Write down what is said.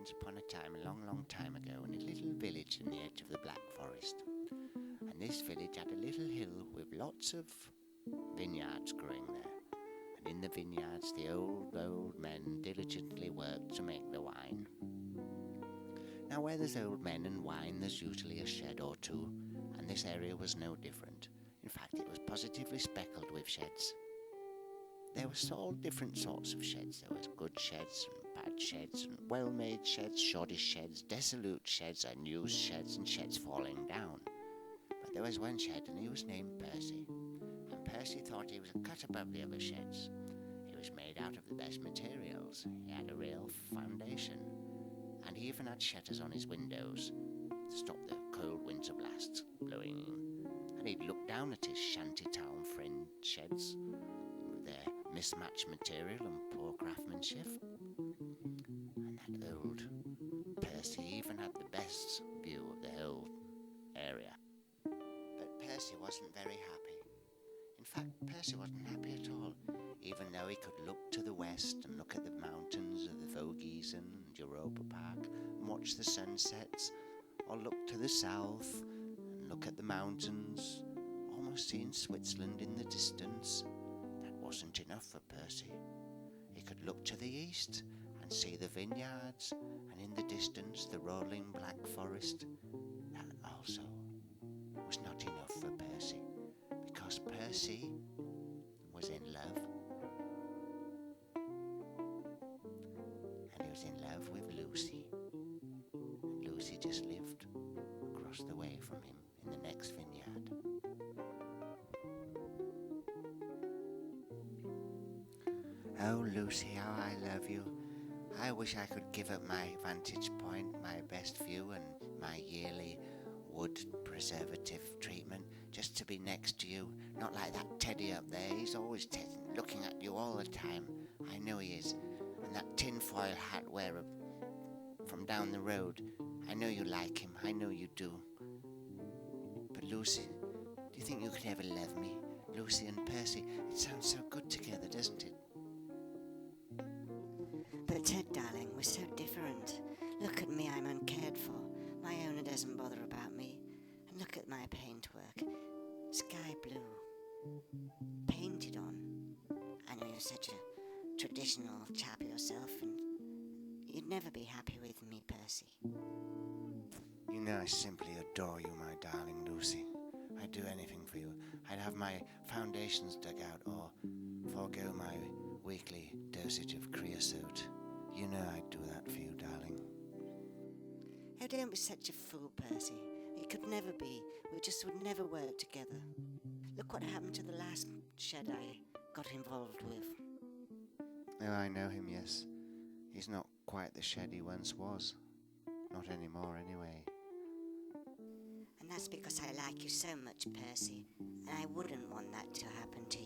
Once upon a time, a long, long time ago, in a little village in the edge of the Black Forest. And this village had a little hill with lots of vineyards growing there. And in the vineyards, the old men diligently worked to make the wine. Now, where there's old men and wine, there's usually a shed or two, and this area was no different. In fact, it was positively speckled with sheds. There were all different sorts of sheds. There was good sheds and bad sheds, and well-made sheds, shoddy sheds, dissolute sheds, unused sheds, and sheds falling down. But there was one shed, and he was named Percy. And Percy thought he was a cut above the other sheds. He was made out of the best materials. He had a real foundation. And he even had shutters on his windows to stop the cold winter blasts blowing in. And he'd look down at his shanty town friend sheds with their mismatched material and poor craftsmanship. And that old Percy even had the best view of the whole area. But Percy wasn't very happy. In fact, Percy wasn't happy at all, even though he could look to the west and look at the mountains of the Vogesen and Europa Park and watch the sunsets, or look to the south and look at the mountains, almost seeing Switzerland in the distance. That wasn't enough for Percy. He could look to the east and see the vineyards, and in the distance the rolling Black Forest. That also was not enough for Percy, because Percy was in love. And he was in love with Lucy. And Lucy just lived across the way from him in the next vineyard. Oh, Lucy, how I love you. I wish I could give up my vantage point, my best view, and my yearly wood preservative treatment just to be next to you. Not like that Teddy up there. He's always looking at you all the time. I know he is. And that tinfoil hat wearer from down the road. I know you like him. I know you do. But Lucy, do you think you could ever love me? Lucy and Percy, it sounds so good together, doesn't it? But Ted, darling, we're so different. Look at me, I'm uncared for. My owner doesn't bother about me. And look at my paintwork. Sky blue. Painted on. I know you're such a traditional chap yourself, and you'd never be happy with me, Percy. You know I simply adore you, my darling Lucy. I'd do anything for you. I'd have my foundations dug out or forego my weekly dosage of creosote. You know I'd do that for you, darling. Oh, don't be such a fool, Percy. It could never be. We just would never work together. Look what happened to the last shed I got involved with. Oh, I know him, yes. He's not quite the shed he once was. Not anymore, anyway. And that's because I like you so much, Percy. And I wouldn't want that to happen to